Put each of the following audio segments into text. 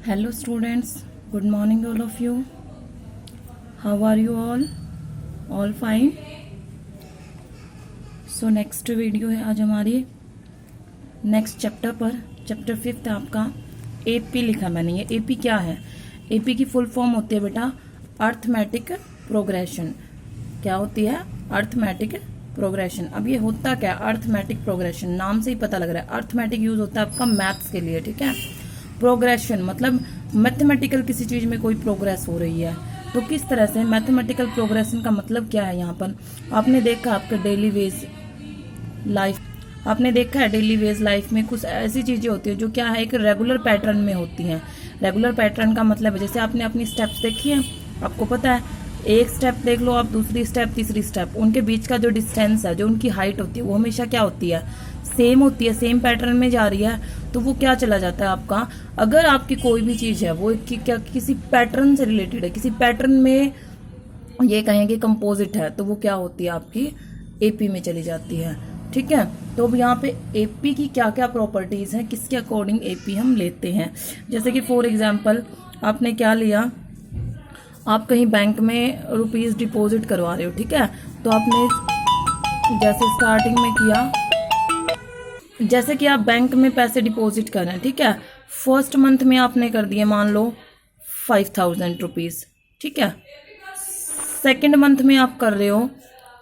Hello students, good morning all of you. How are you all? All fine? So next video है आज हमारी next chapter पर, chapter 5 आपका AP लिखा मैंने। ये एपी क्या है? एपी की फुल फॉर्म होती है बेटा अर्थमेटिक प्रोग्रेशन। क्या होती है? Arithmetic progression. अब ये होता क्या है अर्थमेटिक प्रोग्रेशन? नाम से ही पता लग रहा है। अर्थमेटिक यूज होता है आपका मैथ्स के लिए, ठीक है। प्रोग्रेशन मतलब मैथमेटिकल किसी चीज में कोई प्रोग्रेस हो रही है, तो किस तरह से मैथमेटिकल प्रोग्रेशन का मतलब क्या है? यहाँ पर आपने देखा आपके डेली वेज लाइफ, आपने देखा है डेली वेज लाइफ में कुछ ऐसी चीजें होती है जो क्या है एक रेगुलर पैटर्न में होती हैं। रेगुलर पैटर्न का मतलब है जैसे आपने अपनी स्टेप्स देखी है, आपको पता है एक स्टेप देख लो आप, दूसरी स्टेप, तीसरी स्टेप, उनके बीच का जो डिस्टेंस है, जो उनकी हाइट होती है वो हमेशा क्या होती है? सेम होती है, सेम पैटर्न में जा रही है, तो वो क्या चला जाता है आपका। अगर आपकी कोई भी चीज है वो क्या किसी पैटर्न से रिलेटेड है, किसी पैटर्न में ये कहेंगे कंपोजिट है, तो वो क्या होती है आपकी एपी में चली जाती है, ठीक है। तो अब यहाँ पे एपी की क्या क्या प्रॉपर्टीज हैं, किसके अकॉर्डिंग एपी हम लेते हैं। जैसे कि फॉर एग्जाम्पल आपने क्या लिया, आप कहीं बैंक में रुपीज डिपॉजिट करवा रहे हो, ठीक है। तो आपने जैसे स्टार्टिंग में किया, जैसे कि आप बैंक में पैसे डिपॉजिट कर रहे हैं, ठीक है। फर्स्ट मंथ में आपने कर दिए मान लो 5000 रुपीज, ठीक है। सेकेंड मंथ में आप कर रहे हो,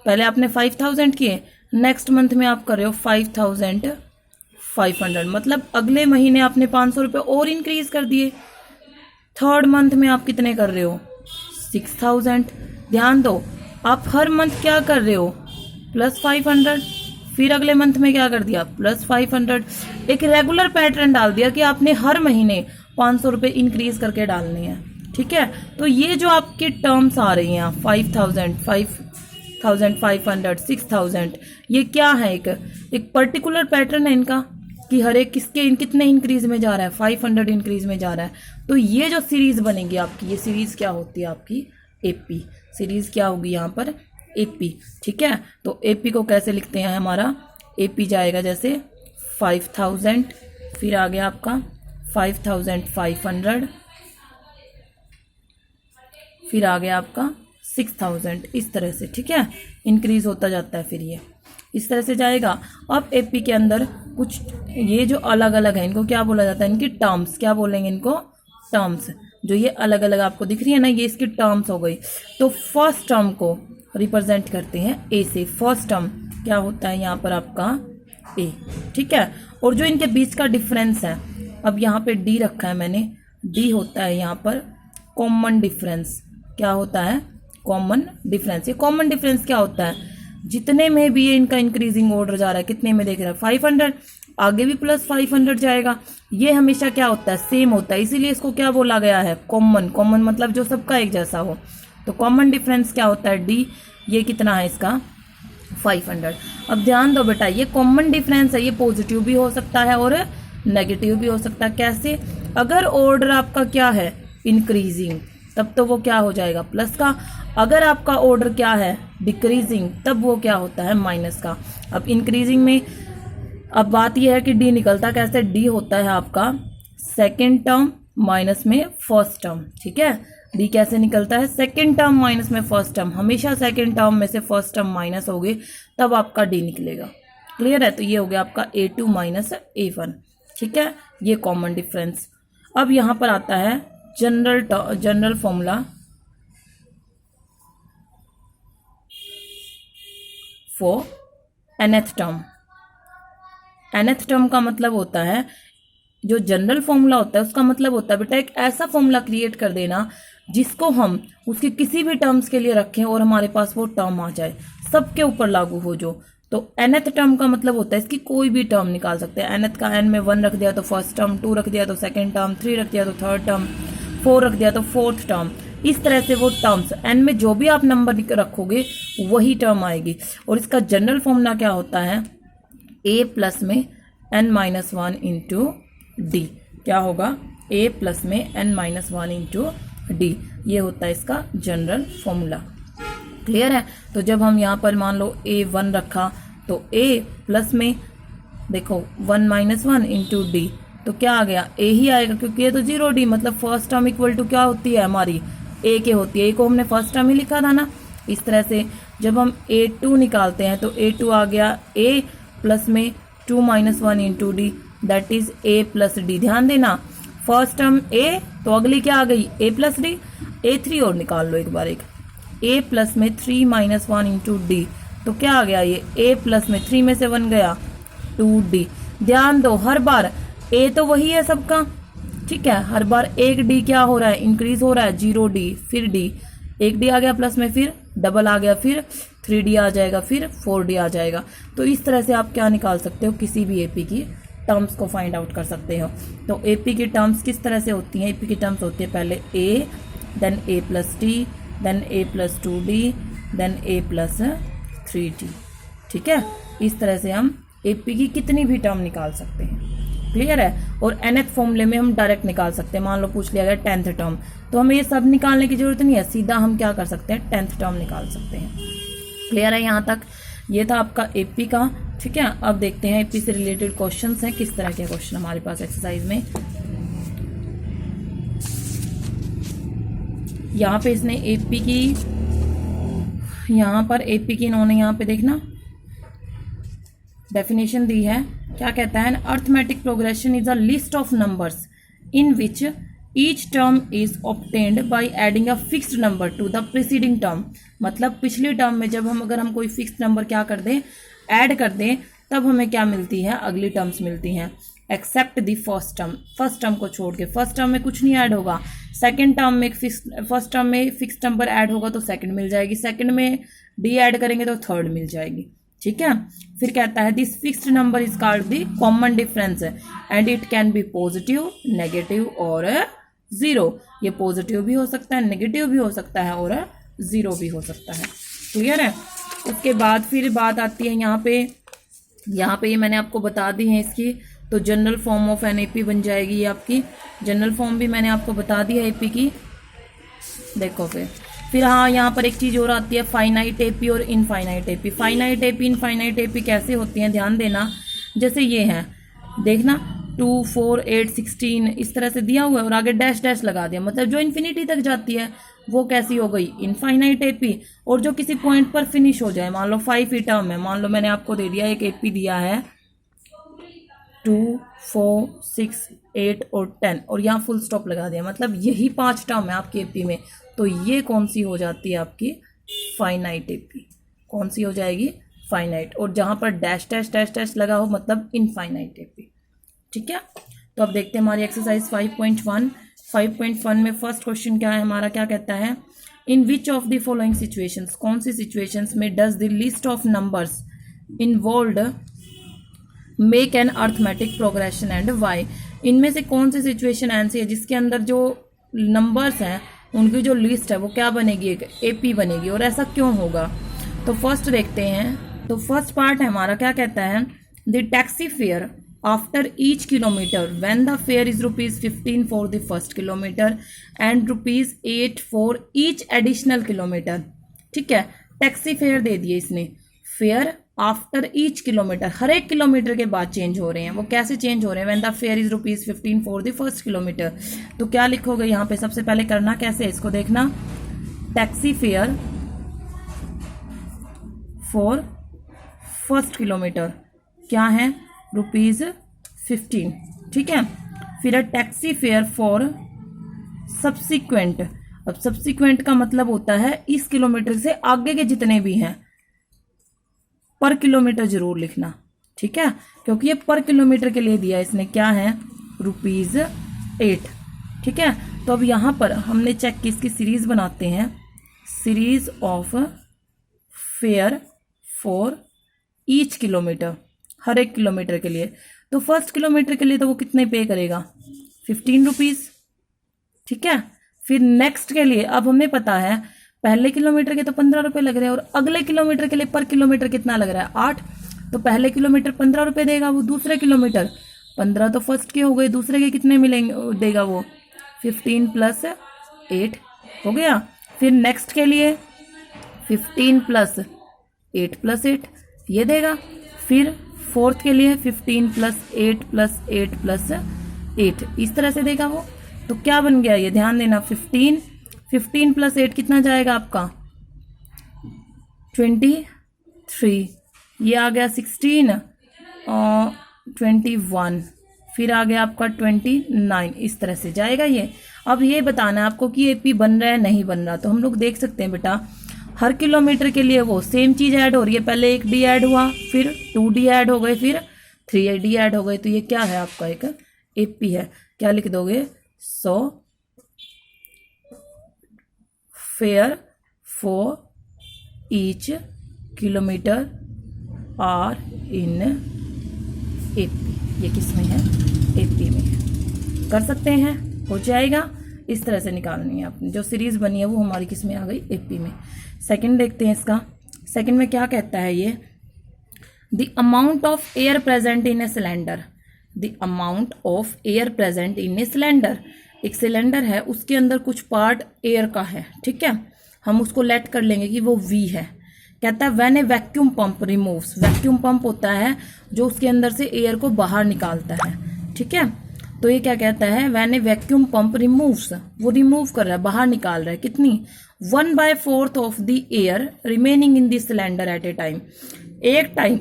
पहले आपने 5000 किए, नेक्स्ट मंथ में आप कर रहे हो 5500, मतलब अगले महीने आपने 500 रुपये और इंक्रीज कर दिए। थर्ड मंथ में आप कितने कर रहे हो? 6000। ध्यान दो, आप हर मंथ क्या कर रहे हो? +500। फिर अगले मंथ में क्या कर दिया? +500। एक रेगुलर पैटर्न डाल दिया कि आपने हर महीने 500 रुपये इंक्रीज करके डालने हैं, ठीक है। तो ये जो आपकी टर्म्स आ रही हैं 5000, 5500, 6000, ये क्या है? एक पर्टिकुलर पैटर्न है इनका कि हर एक कितने इंक्रीज में जा रहा है? 500 इंक्रीज में जा रहा है। तो ये जो सीरीज बनेगी आपकी, ये सीरीज क्या होती है आपकी? एपी सीरीज क्या होगी यहाँ पर? एपी, ठीक है। तो एपी को कैसे लिखते हैं? हमारा एपी जाएगा जैसे 5000, फिर आ गया आपका 5500, फिर आ गया आपका 6000, इस तरह से, ठीक है। इंक्रीज होता जाता है, फिर ये इस तरह से जाएगा। अब एपी के अंदर कुछ ये जो अलग अलग है, इनको क्या बोला जाता है? इनकी टर्म्स। क्या बोलेंगे इनको? टर्म्स। जो ये अलग अलग आपको दिख रही है ना, ये इसकी टर्म्स हो गई। तो फर्स्ट टर्म को रिप्रेजेंट करते हैं ए से। फर्स्ट टर्म क्या होता है यहाँ पर आपका? ए, ठीक है। और जो इनके बीच का डिफरेंस है, अब यहाँ पे डी रखा है मैंने, डी होता है यहाँ पर कॉमन डिफरेंस। क्या होता है? Common difference. ये कॉमन डिफरेंस क्या होता है? जितने में भी ये इनका इंक्रीजिंग ऑर्डर जा रहा है, कितने में देख रहा है? 500, आगे भी +500 जाएगा। ये हमेशा क्या होता है? सेम होता है, इसीलिए इसको क्या बोला गया है? कॉमन। कॉमन मतलब जो सबका एक जैसा हो। तो कॉमन डिफरेंस क्या होता है? डी। ये कितना है इसका? 500। अब ध्यान दो बेटा, ये कॉमन डिफरेंस है, ये पॉजिटिव भी हो सकता है और नेगेटिव भी हो सकता है। कैसे? अगर ऑर्डर आपका क्या है? इंक्रीजिंग, तब तो वो क्या हो जाएगा? प्लस का। अगर आपका ऑर्डर क्या है? डिक्रीजिंग, तब वो क्या होता है? माइनस का। अब इंक्रीजिंग में अब बात यह है कि डी निकलता कैसे? डी होता है आपका सेकेंड टर्म माइनस में फर्स्ट टर्म, ठीक है। डी कैसे निकलता है? सेकेंड टर्म माइनस में फर्स्ट टर्म। हमेशा सेकेंड टर्म में से फर्स्ट टर्म माइनस होगी, तब आपका डी निकलेगा। क्लियर है? तो ये हो गया आपका A2 माइनस A1, ठीक है। ये कॉमन डिफरेंस। अब यहां पर आता है general formula for nth term. nth term का मतलब होता है, जो जनरल फॉर्मूला होता है उसका मतलब होता है बेटा एक ऐसा फॉर्मूला क्रिएट कर देना जिसको हम उसके किसी भी टर्म्स के लिए रखें और हमारे पास वो टर्म आ जाए, सबके ऊपर लागू हो जो। तो nth टर्म का मतलब होता है इसकी कोई भी टर्म निकाल सकते हैं। nth का n में 1 रख दिया तो फर्स्ट टर्म, 2 रख दिया तो सेकेंड टर्म, 3 रख दिया तो थर्ड टर्म, 4 रख दिया तो फोर्थ टर्म। इस तरह से वो टर्म्स n में जो भी आप नंबर रखोगे वही टर्म आएगी। और इसका जनरल फॉर्मूला क्या होता है? a प्लस में n-1 इंटू डी। क्या होगा? a प्लस में n-1 इंटू डी। ये होता है इसका जनरल फॉर्मूला। क्लियर है? तो जब हम यहाँ पर मान लो A1 रखा, तो a प्लस में देखो 1-1 इंटू डी, तो क्या आ गया, ए ही आएगा, क्योंकि ये तो 0D, मतलब फर्स्ट टर्म इक्वल टू क्या होती है हमारी, ए के होती है। ए को हमने फर्स्ट टर्म ही लिखा था ना। इस तरह से जब हम A2 निकालते हैं तो A2 आ गया A प्लस में 2 - 1 into D, that is A plus D. ध्यान देना, फर्स्ट टर्म A तो अगली क्या आ गई, A प्लस डी। A3 और निकाल लो एक बार, एक A प्लस में 3 - 1 इंटू डी, तो क्या आ गया, ये A प्लस में 3 में से 1 गया 2D। ध्यान दो, हर बार A तो वही है सबका, ठीक है, हर बार एक D क्या हो रहा है, इंक्रीज हो रहा है, 0D, फिर D, एक D आ गया प्लस में, फिर डबल आ गया, फिर 3D आ जाएगा, फिर 4D आ जाएगा। तो इस तरह से आप क्या निकाल सकते हो, किसी भी AP की टर्म्स को फाइंड आउट कर सकते हो। तो AP की टर्म्स किस तरह से होती हैं, AP की टर्म्स होती है पहले A, then A plus D, then A plus 2D, then A plus 3D, ठीक है। इस तरह से हम AP की कितनी भी टर्म निकाल सकते हैं, क्लियर है। और nth फॉर्मूले में हम डायरेक्ट निकाल सकते हैं। मान लो पूछ लिया गया 10th टर्म, तो हमें ये सब निकालने की जरूरत नहीं है, सीधा हम क्या कर सकते हैं, 10th टर्म निकाल सकते हैं। क्लियर है यहाँ तक, ये था आपका AP का, ठीक है। अब देखते हैं AP से रिलेटेड क्वेश्चंस हैं, किस तरह के क्वेश्चन हमारे पास एक्सरसाइज में। यहाँ पे इसने AP की, यहाँ पर AP की इन्होंने यहाँ पे देखना डेफिनेशन दी है। क्या कहता है, arithmetic progression is a list of numbers in which each term is obtained by adding a fixed number two the preceding term. मतलब पिछली टर्म में जब हम अगर हम कोई फिक्स्ड नंबर क्या कर दें, ऐड कर दें, तब हमें क्या मिलती है, अगली टर्म्स मिलती हैं। Except the first term, first term को छोड़ के, फर्स्ट टर्म में कुछ नहीं ऐड होगा, सेकंड टर्म में फर्स्ट टर्म में फिक्स्ड नंबर ऐड होगा तो सेकंड मिल जाएगी, सेकंड में D ऐड करेंगे तो थर्ड मिल जाएगी, ठीक है। फिर कहता है this fixed number is called the common difference and it can be positive, negative और 0। ये पॉजिटिव भी हो सकता है, नेगेटिव भी हो सकता है और 0 भी हो सकता है, क्लियर है। उसके बाद फिर बात आती है यहाँ पे ये मैंने आपको बता दी है इसकी, तो general form of an AP बन जाएगी ये आपकी। जनरल फॉर्म भी मैंने आपको बता दी है AP की, देखो फिर हाँ, यहाँ पर एक चीज और आती है, फाइनाइट AP और infinite AP। Finite AP, infinite AP कैसे होती हैं, ध्यान देना। जैसे ये है, देखना 2, 4, 8, 16 इस तरह से दिया हुआ है और आगे डैश डैश लगा दिया, मतलब जो इन्फिनिटी तक जाती है वो कैसी हो गई, इनफाइनाइट AP। और जो किसी पॉइंट पर फिनिश हो जाए, मान लो 5 ही टर्म है, मान लो मैंने आपको दे दिया एक AP दिया है 2, 4, 6, 8 और 10 और यहाँ फुल स्टॉप लगा दिया, मतलब यही 5 टर्म है आपके AP में, तो ये कौन सी हो जाती है आपकी, फाइनाइट AP। कौन सी हो जाएगी, फाइनाइट। और जहां पर डैश डैश डैश डैश लगा हो मतलब इनफाइनाइट AP, ठीक है। तो अब देखते हैं हमारी एक्सरसाइज 5.1। 5.1 में फर्स्ट क्वेश्चन क्या है हमारा, क्या कहता है, in which of the following situations, कौन सी सिचुएशंस में does the list of numbers involved make an arithmetic progression and why. इनमें से कौन सी सिचुएशन ऐसी है जिसके अंदर जो नंबर्स हैं उनकी जो लिस्ट है वो क्या बनेगी, एक AP बनेगी, और ऐसा क्यों होगा। तो फर्स्ट देखते हैं, तो फर्स्ट पार्ट है हमारा, क्या कहता है, the taxi fare after each kilometre when the fair is ₹15 for the first kilometre and ₹8 for each additional kilometre, ठीक है। टैक्सी फेयर दे दिए इसने, फेयर आफ्टर ईच किलोमीटर, हर एक किलोमीटर के बाद चेंज हो रहे हैं, वो कैसे चेंज हो रहे हैं, when the fair is ₹15 for the first kilometre. तो क्या लिखोगे यहाँ पे, सबसे पहले करना कैसे, इसको देखना, taxi fare for first kilometre क्या है, ₹15, ठीक है। फिर टैक्सी फेयर फॉर सब्सिक्वेंट, अब सब्सिक्वेंट का मतलब होता है इस किलोमीटर से आगे के जितने भी हैं, पर किलोमीटर जरूर लिखना, ठीक है, क्योंकि ये पर किलोमीटर के लिए दिया इसने, क्या है, ₹8, ठीक है। तो अब यहां पर हमने चेक की, इसकी सीरीज बनाते हैं, series of fare for each kilometre, हर एक किलोमीटर के लिए। तो फर्स्ट किलोमीटर के लिए तो वो कितने पे करेगा, ₹15, ठीक है। फिर नेक्स्ट के लिए अब हमें पता है पहले किलोमीटर के तो ₹15 लग रहे हैं, और अगले किलोमीटर के लिए पर किलोमीटर कितना लग रहा है, 8। तो पहले किलोमीटर ₹15 देगा वो, दूसरे किलोमीटर 15 तो फर्स्ट के हो गए, दूसरे के कितने मिलेंगे देगा वो, 15 + 8 हो गया। फिर नेक्स्ट के लिए 15 + 8 + 8 ये देगा। फिर फोर्थ के लिए 15 + 8 + 8 + 8, इस तरह से देगा वो। तो क्या बन गया ये, ध्यान देना, 15, 15 प्लस 8 कितना जाएगा आपका 23, ये आ गया 16 और 21, फिर आ गया आपका 29, इस तरह से जाएगा ये। अब ये बताना है आपको कि एपी बन रहा है नहीं बन रहा। तो हम लोग देख सकते हैं बेटा, हर किलोमीटर के लिए वो सेम चीज ऐड हो रही है। पहले 1 डी ऐड हुआ, फिर 2 डी ऐड हो गए, फिर 3 डी ऐड हो गए। तो ये क्या है आपका, एक एपी है। क्या लिख दोगे, 100 fare for each kilometre are in AP. ये किस में है, एपी में है। कर सकते हैं, हो जाएगा। इस तरह से निकालनी है आपने। जो सीरीज बनी है वो हमारी किस में आ गई, एपी में। सेकंड देखते हैं इसका। सेकंड में क्या कहता है ये, the amount of air present in a cylinder, the amount of air present in a cylinder. एक सिलेंडर है, उसके अंदर कुछ पार्ट एयर का है, ठीक है, हम उसको लेट कर लेंगे कि वो वी है। कहता है when A vacuum pump removes, vacuum pump होता है जो उसके अंदर से एयर को बाहर निकालता है, ठीक है। तो ये क्या कहता है, when A vacuum pump removes, वो रिमूव कर रहा है, बाहर निकाल रहा है, कितनी 1/4 of the air remaining in the cylinder eight A time. एक टाइम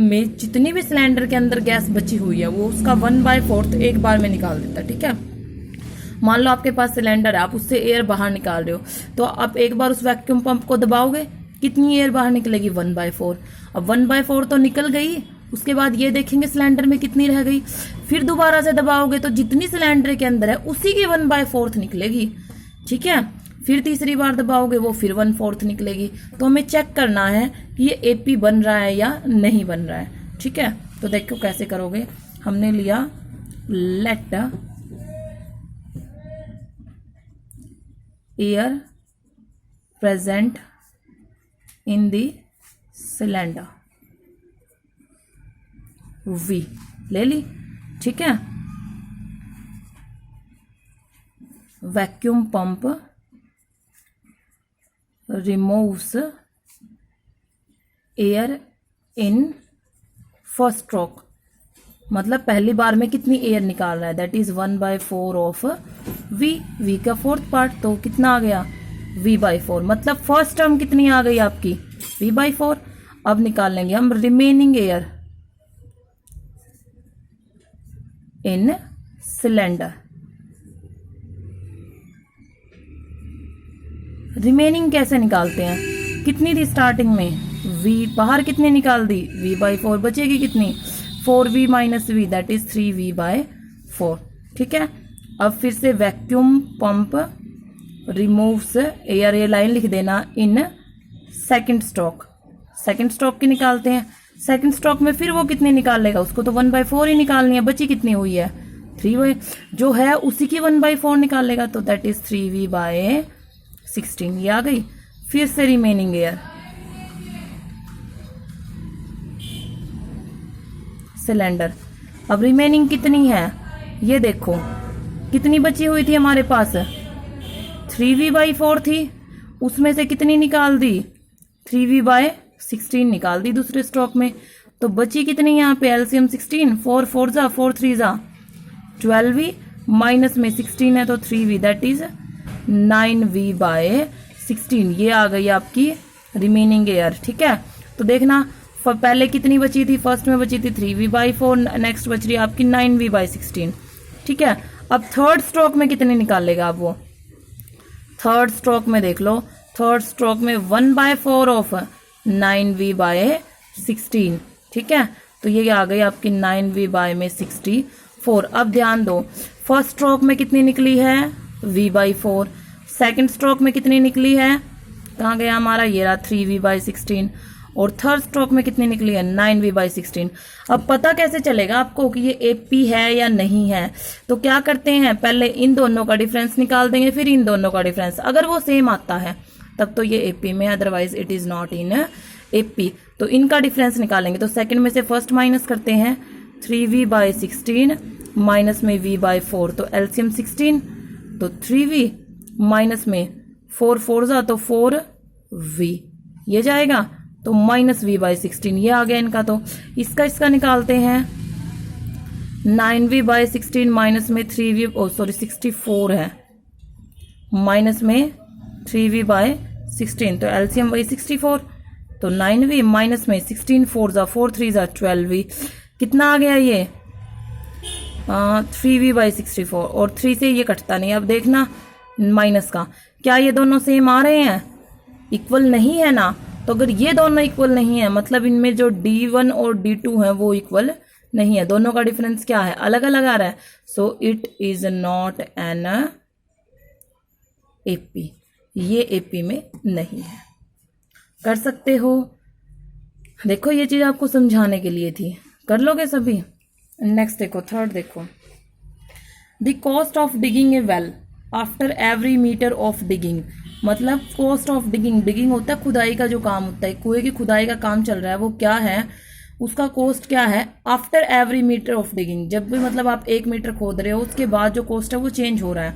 में जितनी भी सिलेंडर के अंदर गैस बची हुई है वो उसका 1/4 एक बार में निकाल देता है, ठीक है। मान लो आपके पास सिलेंडर है, आप उससे एयर बाहर निकाल रहे हो, तो आप एक बार उस वैक्यूम पंप को दबाओगे, कितनी एयर बाहर निकलेगी 1/4। अब 1/4 तो निकल गई, उसके बाद ये देखेंगे सिलेंडर में कितनी रह गई, फिर दोबारा से दबाओगे तो जितनी सिलेंडर के अंदर है उसी की 1/4 निकलेगी, ठीक है। फिर तीसरी बार दबाओगे वो फिर 1/4 निकलेगी। तो हमें चेक करना है कि ये एपी बन रहा है या नहीं बन रहा है, ठीक है। तो देखो कैसे करोगे, हमने लिया let air present in the cylinder, V ले ली, ठीक है। Vacuum pump removes air in first stroke, मतलब पहली बार में कितनी एयर निकाल रहा है, that is 1/4 of V, V का फोर्थ पार्ट, तो कितना आ गया v/4, मतलब फर्स्ट टर्म कितनी आ गई आपकी v/4। अब निकाल लेंगे हम remaining air in cylinder. Remaining कैसे निकालते हैं, कितनी थी स्टार्टिंग में v, बाहर कितनी निकाल दी v/4, बचेगी कितनी 4v minus v, that is 3v/4, ठीक है। अब फिर से वैक्यूम पंप रिमूव्स एयर, ये लाइन लिख देना, in second stroke, second stroke की निकालते हैं। सेकंड स्ट्रोक में फिर वो कितनी निकाल लेगा, उसको तो 1/4 ही निकालनी है, बची कितनी हुई है 3v, जो है उसी की 1/4 निकाल लेगा, तो दैट इज 3v/16, ये आ गई। फिर से रिमेनिंग एयर सिलेंडर। अब रिमेनिंग कितनी है ये देखो, कितनी बची हुई थी हमारे पास 3v/4 थी, उसमें से कितनी निकाल दी 3v/16 निकाल दी दूसरे स्ट्रोक में। तो बची कितनी यहाँ पे एलसीएम 16, 4 4 जा 4 3 जा 12v, माइनस में 16 है तो 3v, दैट इज 9v/16, ये आ गई आपकी रिमेनिंग एयर, ठीक है। तो देखना पहले कितनी बची थी, फर्स्ट में बची थी 3v/4, नेक्स्ट बच रही है आपकी 9v/16, ठीक है। अब थर्ड स्ट्रोक में कितनी निकालेगा आप, वो थर्ड स्ट्रोक में देख लो, थर्ड स्ट्रोक में 1/4 ऑफ 9v/16, ठीक है। तो ये आ गई आपकी 9v/64। अब ध्यान दो, फर्स्ट स्ट्रोक में कितनी निकली है v/4, सेकंड स्ट्रोक में कितनी निकली है, कहाँ गया हमारा, ये रहा 3v/16, और थर्ड स्ट्रोक में कितनी निकली है 9v/16। अब पता कैसे चलेगा आपको कि ये एपी है या नहीं है, तो क्या करते हैं, पहले इन दोनों का डिफरेंस निकाल देंगे, फिर इन दोनों का डिफरेंस, अगर वो सेम आता है तब तो ये एपी में, otherwise it is not in AP. तो इनका डिफरेंस निकालेंगे, तो सेकंड में से फर्स्ट माइनस करते हैं, 3v/16 माइनस में v/4, तो एलसीएम 16, तो 3v माइनस में 4 4 जा तो 4v, ये जाएगा, तो -v/16 ये आ गया इनका। तो इसका निकालते हैं, 9v/16 माइनस में 3v, ओ सॉरी 64 है, माइनस में 3v/16, तो एलसीएम वही 64, तो 9v माइनस में 16 4 जा 4 3 जा 12v, कितना आ गया ये 3v/64, और 3 से ये कटता नहीं। अब देखना माइनस का, क्या ये दोनों सेम आ रहे हैं, इक्वल नहीं है ना, तो अगर ये दोनों इक्वल नहीं है मतलब इनमें जो D1 और D2 है वो इक्वल नहीं है, दोनों का डिफरेंस क्या है, अलग अलग आ रहा है, सो it is not an AP, ये एपी में नहीं है। कर सकते हो, देखो ये चीज आपको समझाने के लिए थी, कर लोगे सभी। नेक्स्ट देखो, थर्ड देखो, the cost of digging a well after every metre of digging, मतलब कॉस्ट ऑफ डिगिंग, डिगिंग होता है खुदाई का जो काम होता है, कुएं की खुदाई का काम चल रहा है, वो क्या है, उसका कॉस्ट क्या है, after every metre of digging, जब भी मतलब आप 1 मीटर खोद रहे हो उसके बाद जो कॉस्ट है वो चेंज हो रहा है।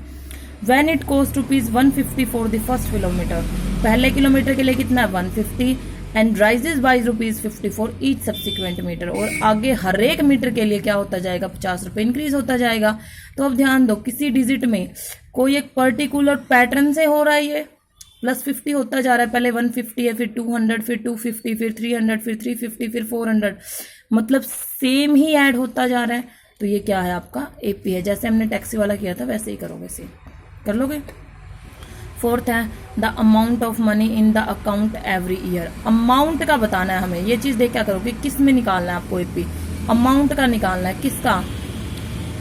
When it cost ₹150 for the first kilometre, पहले किलोमीटर के लिए कितना है 150, and rises by ₹50 for each subsequent metre, और आगे हर एक मीटर के लिए क्या होता जाएगा, 50 रुपये इंक्रीज होता जाएगा। तो अब ध्यान दो, किसी डिजिट में कोई एक पर्टिकुलर पैटर्न से हो रहा है, ये +50 होता जा रहा है, पहले 150 है, फिर 200, फिर 250, फिर 300, फिर 350, फिर 400, मतलब सेम ही ऐड होता जा रहा है, तो ये क्या है आपका एपी है। जैसे हमने टैक्सी वाला किया था वैसे ही करोगे, सेम कर लोगे। फोर्थ है the amount of money in the account every year, amount का बताना है हमें, ये चीज देख क्या करोगे, किस में निकालना है आपको एपी, अमाउंट का निकालना है, किसका,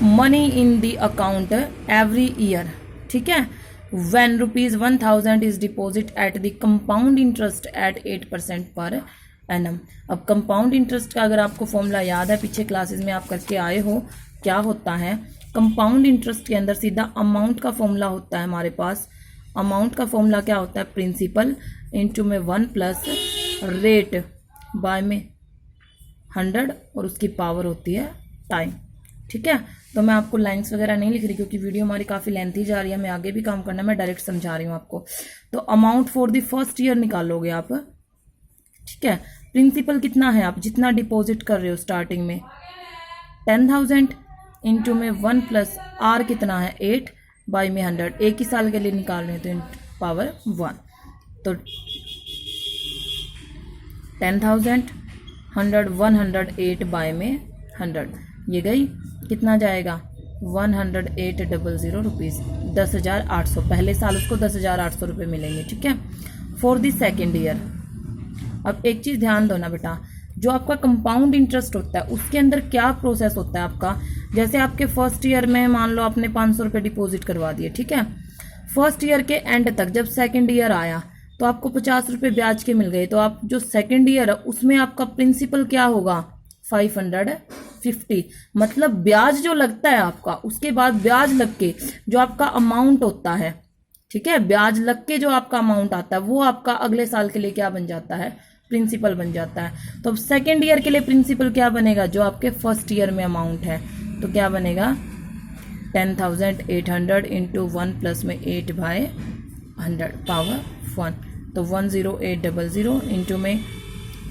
money in the account every year, ठीक है। when ₹1000 is deposit at the compound interest at 8% पर annum। अब कंपाउंड इंटरेस्ट का अगर आपको फॉर्मूला याद है, पीछे क्लासेस में आप करके आए हो, क्या होता है कंपाउंड इंटरेस्ट के अंदर सीधा अमाउंट का फॉर्मूला होता है हमारे पास। अमाउंट का फॉर्मूला क्या होता है, प्रिंसिपल इंटू में 1 प्लस रेट बाय में 100 और उसकी पावर होती है टाइम, ठीक है। तो मैं आपको लाइंस वगैरह नहीं लिख रही क्योंकि वीडियो हमारी काफ़ी लेंथी जा रही है, मैं आगे भी काम करना है, मैं डायरेक्ट समझा रही हूँ आपको। तो amount for the first year निकालोगे आप, ठीक है। प्रिंसिपल कितना है, आप जितना डिपॉजिट कर रहे हो स्टार्टिंग में 10,000 इंटू में 1 प्लस आर कितना है 8 बाई में 100, एक ही साल के लिए निकाल रहे हैं तो पावर 1, तो 10,000 100 108 बाई में 100, ये गई कितना जाएगा 108,000 रुपीज़, 10,800, पहले साल उसको 10,800 रुपये मिलेंगे, ठीक है। फॉर द सेकेंड ईयर, अब एक चीज़ ध्यान दो ना बेटा, जो आपका कंपाउंड इंटरेस्ट होता है उसके अंदर क्या प्रोसेस होता है आपका, जैसे आपके फर्स्ट ईयर में मान लो आपने 500 रुपये डिपॉजिट करवा दिए, ठीक है। फर्स्ट ईयर के एंड तक जब सेकेंड ईयर आया तो आपको 50 रुपये ब्याज के मिल गए, तो आप जो सेकेंड ईयर है उसमें आपका प्रिंसिपल क्या होगा 550, मतलब ब्याज जो लगता है आपका, उसके बाद ब्याज लग के जो आपका अमाउंट होता है, ठीक है, ब्याज लग के जो आपका अमाउंट आता है वो आपका अगले साल के लिए क्या बन जाता है, प्रिंसिपल बन जाता है। तो अब सेकेंड ईयर के लिए प्रिंसिपल क्या बनेगा, जो आपके फर्स्ट ईयर में अमाउंट है, तो क्या बनेगा 10,800 इंटू 1 प्लस में 8 बाय 100 पावर 1, तो 108,000 इंटू में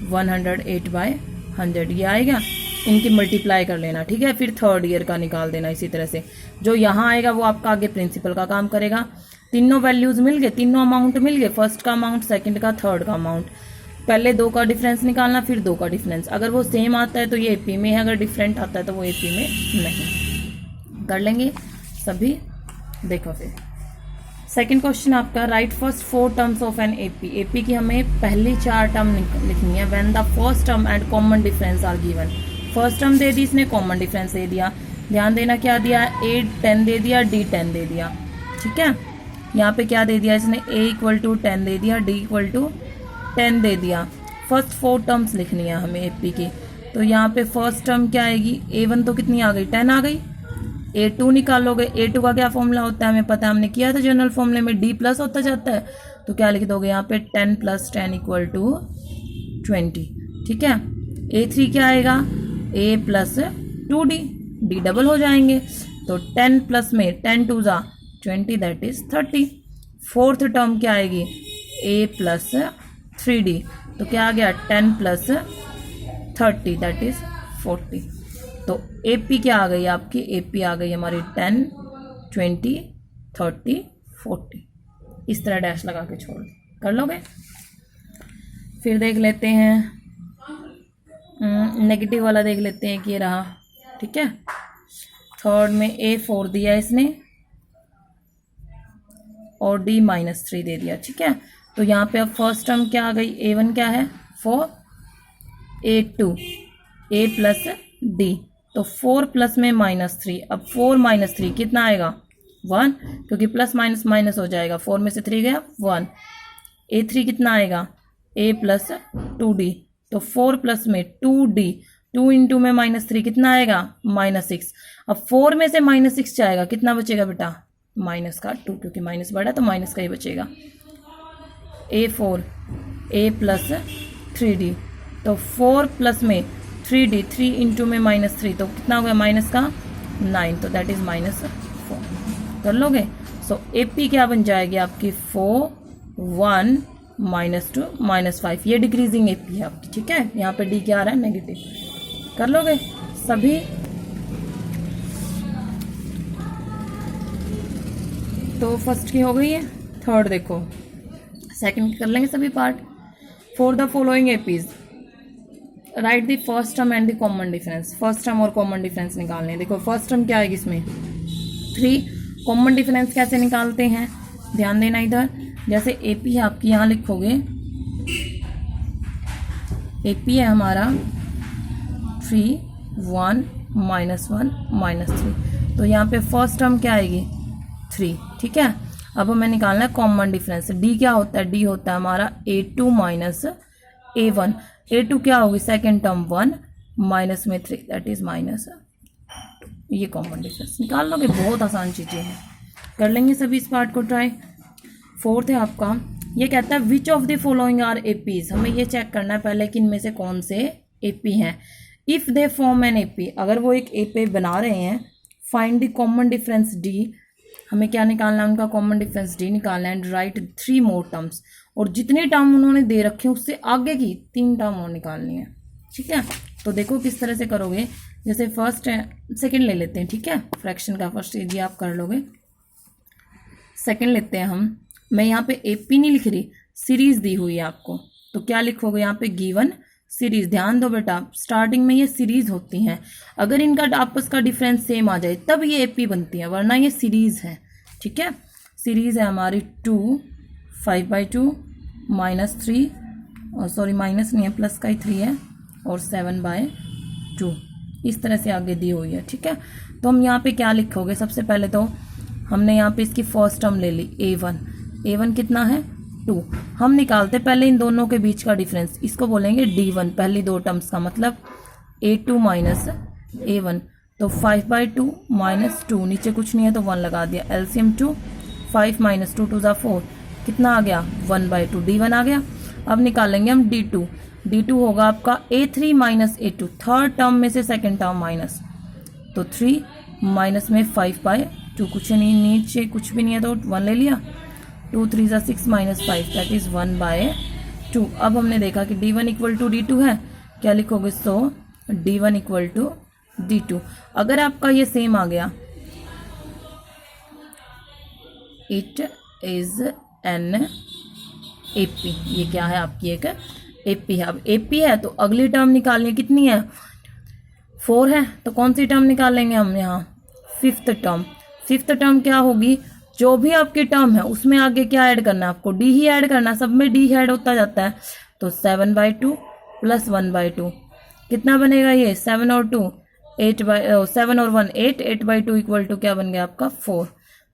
108 बाय 100 ये आएगा, इनकी मल्टीप्लाई कर लेना, ठीक है। फिर थर्ड ईयर का निकाल देना इसी तरह से, जो यहाँ आएगा वो आपका आगे प्रिंसिपल का काम करेगा। तीनों वैल्यूज मिल गए, तीनों अमाउंट मिल गए, फर्स्ट का अमाउंट, सेकंड का, थर्ड का अमाउंट। पहले 2 का डिफरेंस निकालना, फिर 2 का डिफरेंस, अगर वो सेम आता है तो ये एपी में है, अगर डिफरेंट आता है तो वो एपी में नहीं। कर लेंगे सभी, देखो फिर सेकंड क्वेश्चन आपका, right first 4 terms of an AP. AP की हमें पहली 4 टर्म लिखनी है। When the first term and common difference are given, first term दे दी इसने, कॉमन डिफरेंस दे दिया, ध्यान देना क्या दिया, A 10 दे दिया, D 10 दे दिया, ठीक है। यहाँ पे क्या दे दिया इसने, A = 10 दे दिया, D = 10 दे दिया। फर्स्ट 4 टर्म्स लिखनी है हमें एपी की, तो यहाँ पे फर्स्ट टर्म क्या आएगी, A1 तो कितनी आ गई 10 आ गई, A2 निकालोगे, A2 का क्या फॉर्मूला होता है हमें पता है, हमने किया था जनरल फॉर्मूले में, D प्लस होता जाता है, तो क्या लिख दोगे यहाँ पे 10 + 10 = 20, ठीक है। A3 क्या आएगा, A + 2D, D डबल हो जाएंगे, तो 10 प्लस में 10 2 ज़ा 20 दैट इज 30। फोर्थ टर्म क्या आएगी, A + 3D, तो क्या आ गया 10 + 30 दैट इज 40। तो AP क्या आ गई आपकी, AP आ गई हमारी 10, 20, 30, 40। इस तरह डैश लगा के छोड़ कर लोगे। फिर देख लेते हैं नेगेटिव वाला, देख लेते हैं कि ये रहा, ठीक है। थर्ड में A4 दिया इसने और D -3 दे दिया, ठीक है। तो यहाँ पे अब फर्स्ट टर्म क्या आ गई, A1 क्या है 4, A2 A प्लस D, तो 4 प्लस में -3, अब 4 - 3 कितना आएगा 1, क्योंकि प्लस माइनस माइनस हो जाएगा, 4 में से 3 गया 1। A3 कितना आएगा A प्लस 2D, तो 4 प्लस में 2D, 2 इंटू में -3 कितना आएगा -6। अब 4 में से -6 जाएगा, कितना बचेगा बेटा माइनस का 2, क्योंकि माइनस बढ़ा तो माइनस का ही बचेगा। A4 A प्लस 3D, तो 4 प्लस में 3D, 3 इंटू में -3, तो कितना हो गया माइनस का 9, तो दैट इज -4 कर लोगे। सो AP क्या बन जाएगी आपकी 4, 1, -2, -5, ये डिक्रीजिंग AP है आपकी, ठीक है। यहाँ पे D क्या आ रहा है नेगेटिव, कर लोगे सभी। तो फर्स्ट की हो गई है, थर्ड देखो, सेकंड कर लेंगे सभी part. For the following APs right the first term and the common difference. First term और कॉमन डिफरेंस निकालने हैं। देखो फर्स्ट टर्म क्या आएगी इसमें 3, कॉमन डिफरेंस कैसे निकालते हैं, ध्यान देना इधर। जैसे AP है आपकी, यहाँ लिखोगे AP है हमारा 3, 1, -1, -3, तो यहाँ पे फर्स्ट टर्म क्या आएगी 3, ठीक है। अब हमें निकालना है कॉमन डिफरेंस। D क्या होता है, D होता है हमारा A2 -A1। A2 क्या होगी सेकेंड टर्म 1, माइनस में 3, दैट इज -2। ये कॉमन डिफरेंस निकाल लोगे, बहुत आसान चीज़ें हैं, कर लेंगे सभी इस पार्ट को ट्राई। फोर्थ है आपका, ये कहता है which of the following are APs। हमें ये चेक करना है पहले कि इनमें से कौन से AP हैं। If they form an AP, अगर वो एक AP बना रहे हैं, find the common difference D। हमें क्या निकालना है, उनका कॉमन डिफरेंस D निकालना है। एंड राइट 3 मोर टर्म्स, और जितने टर्म उन्होंने दे रखे हैं उससे आगे की 3 टर्म और निकालनी है, ठीक है। तो देखो किस तरह से करोगे। जैसे फर्स्ट है, सेकंड ले लेते हैं, ठीक है। फ्रैक्शन का फर्स्ट ये आप कर लोगे, सेकंड लेते हैं हम। मैं यहाँ पे AP नहीं लिख रही, सीरीज दी हुई है आपको, तो क्या लिखोगे यहाँ पे गिवन सीरीज। ध्यान दो बेटा, स्टार्टिंग में ये सीरीज होती हैं, अगर इनका आपस का डिफरेंस सेम आ जाए तब ये AP बनती है, वरना ये सीरीज है, ठीक है। सीरीज है हमारी 2, 5/2, -3, और सॉरी माइनस नहीं है, प्लस का ही 3 है, और 7/2, इस तरह से आगे दी हुई है, ठीक है। तो हम यहाँ पे क्या लिखोगे, सबसे पहले तो हमने यहाँ पे इसकी फर्स्ट टर्म ले ली A1 कितना है 2। हम निकालते पहले इन दोनों के बीच का डिफरेंस, इसको बोलेंगे D1, पहली 2 टर्म्स का मतलब A2 -A1, तो 5/2 -2, नीचे कुछ नहीं है तो 1 लगा दिया। LCM 2, 5 - 2 2 4, कितना आ गया 1/2, D1 आ गया। अब निकालेंगे हम D2। D2 होगा आपका A3 -A2, थर्ड टर्म में से सेकंड टर्म माइनस, तो 3 माइनस में 5/2, कुछ नहीं, नीचे कुछ भी नहीं है तो 1 ले लिया। 2 3 6 -5, दैट इज 1/2। अब हमने देखा कि D1 = D2 है, क्या लिखोगे, सो D1 = D2। अगर आपका ये सेम आ गया, इट इज एन AP, ये क्या है आपकी एक AP है। अब AP है तो अगली टर्म निकालनी है, कितनी है 4 है, तो कौन सी टर्म निकालेंगे हम यहाँ, फिफ्थ टर्म। फिफ्थ टर्म क्या होगी, जो भी आपकी टर्म है उसमें आगे क्या ऐड करना है आपको, D ही ऐड करना, सब में D ऐड होता जाता है। तो 7/2 + 1/2 कितना बनेगा, ये 7 और 2 7 और 1 8, 8/2 = क्या बन गया आपका 4,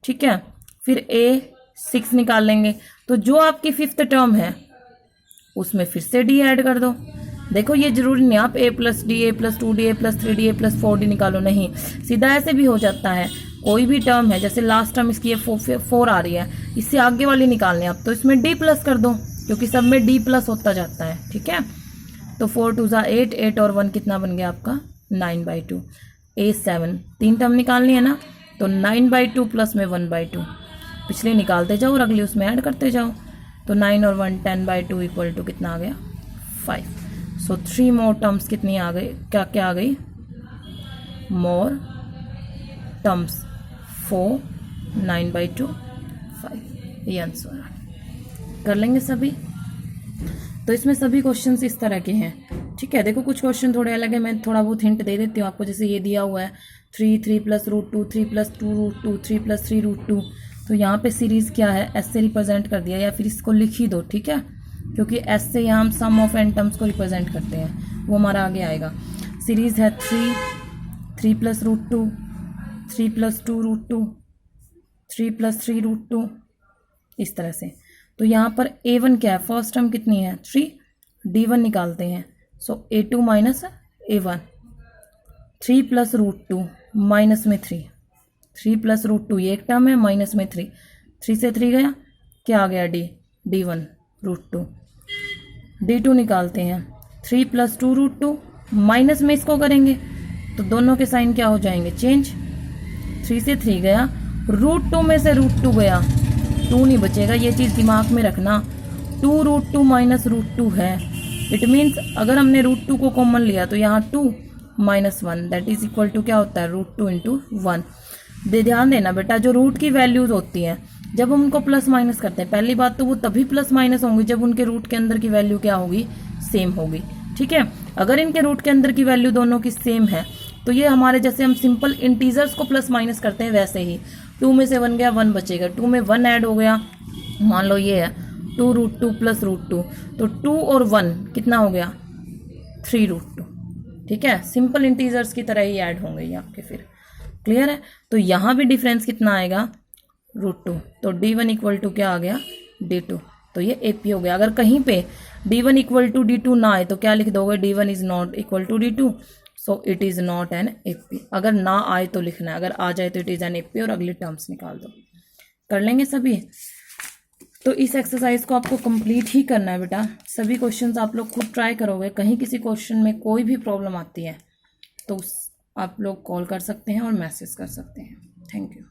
ठीक है। फिर A6 निकाल लेंगे, तो जो आपकी फिफ्थ टर्म है उसमें फिर से D ऐड कर दो। देखो ये जरूरी नहीं आप A + D, A + 2D, A + 3D, A + 4D निकालो, नहीं, सीधा ऐसे भी हो जाता है। कोई भी टर्म है, जैसे लास्ट टर्म इसकी 4 आ रही है, इससे आगे वाली निकालनी है आप, तो इसमें D+ कर दो, क्योंकि सब में D+ होता जाता है, ठीक है। तो 4 2 8, 8 और 1 कितना बन गया आपका 9/2। A7 3 टर्म निकालनी है ना, तो 9/2 + में 1/2, पिछले निकालते जाओ और अगली उसमें ऐड करते जाओ, तो 9 और 1 10/2 = कितना आ गया 5। सो 3 मोर टर्म्स कितनी आ गई, क्या क्या आ गई मोर टर्म्स 4, 9/2, 5, ये आंसर कर लेंगे सभी। तो इसमें सभी क्वेश्चंस इस तरह के हैं, ठीक है। देखो कुछ क्वेश्चन थोड़े अलग है, मैं थोड़ा बहुत हिंट दे देती हूँ आपको। जैसे ये दिया हुआ है 3 प्लस √2, 3 प्लस 2√2, 3 प्लस 3√2, तो यहाँ पे सीरीज क्या है, एस से रिप्रेजेंट कर दिया, या फिर इसको लिख ही दो, ठीक है, क्योंकि एस से यहाँ हम सम ऑफ एन टर्म्स को रिप्रेजेंट करते हैं, वो हमारा आगे आएगा। सीरीज है 3 प्लस √2, 3 प्लस 2√2, 3 प्लस 3√2, इस तरह से। तो यहाँ पर A1 क्या है, फर्स्ट टर्म कितनी है 3, D1 निकालते हैं। सो A2 minus A1, 3 plus √2 minus में 3, 3 प्लस √2 ये एक टर्म है, माइनस में 3, 3 से 3 गया, क्या आ गया D1 √2। D2 निकालते हैं, 3 प्लस 2√2 माइनस में इसको करेंगे तो दोनों के साइन क्या हो जाएंगे, चेंज। 3 से 3 गया, √2 में से √2 गया, 2 नहीं बचेगा, ये चीज़ दिमाग में रखना। 2√2 माइनस √2 है, इट मीन्स अगर हमने √2 को कॉमन लिया तो यहाँ 2 minus 1 that is equal to क्या होता है, √2 इंटू 1। ध्यान देना बेटा, जो रूट की वैल्यूज होती हैं जब हम उनको प्लस माइनस करते हैं, पहली बात तो वो तभी प्लस माइनस होंगी जब उनके रूट के अंदर की वैल्यू क्या होगी, सेम होगी, ठीक है। अगर इनके रूट के अंदर की वैल्यू दोनों की सेम है तो ये हमारे जैसे हम सिंपल इंटीजर्स को प्लस माइनस करते हैं वैसे ही 2 में से 1 गया 1 बचेगा, 2 में 1 ऐड हो गया, मान लो ये है 2√2 प्लस √2, तो 2 और 1 कितना हो गया 3√2, ठीक है। सिंपल इंटीजर्स की तरह ही ऐड होंगे ये आपके, फिर क्लियर है। तो यहाँ भी डिफरेंस कितना आएगा √2, तो D1 इक्वल टू क्या आ गया D2, तो ये AP हो गया। अगर कहीं पे D1 इक्वल टू D2 ना आए तो क्या लिख दोगे, D1 is not equal to D2, so it is not an AP। अगर ना आए तो लिखना है, अगर आ जाए तो इट इज एन AP और अगली टर्म्स निकाल दो। कर लेंगे सभी। तो इस एक्सरसाइज को आपको कंप्लीट ही करना है बेटा, सभी क्वेश्चंस आप लोग खुद ट्राई करोगे। कहीं किसी क्वेश्चन में कोई भी प्रॉब्लम आती है तो आप लोग कॉल कर सकते हैं और मैसेज कर सकते हैं। Thank you.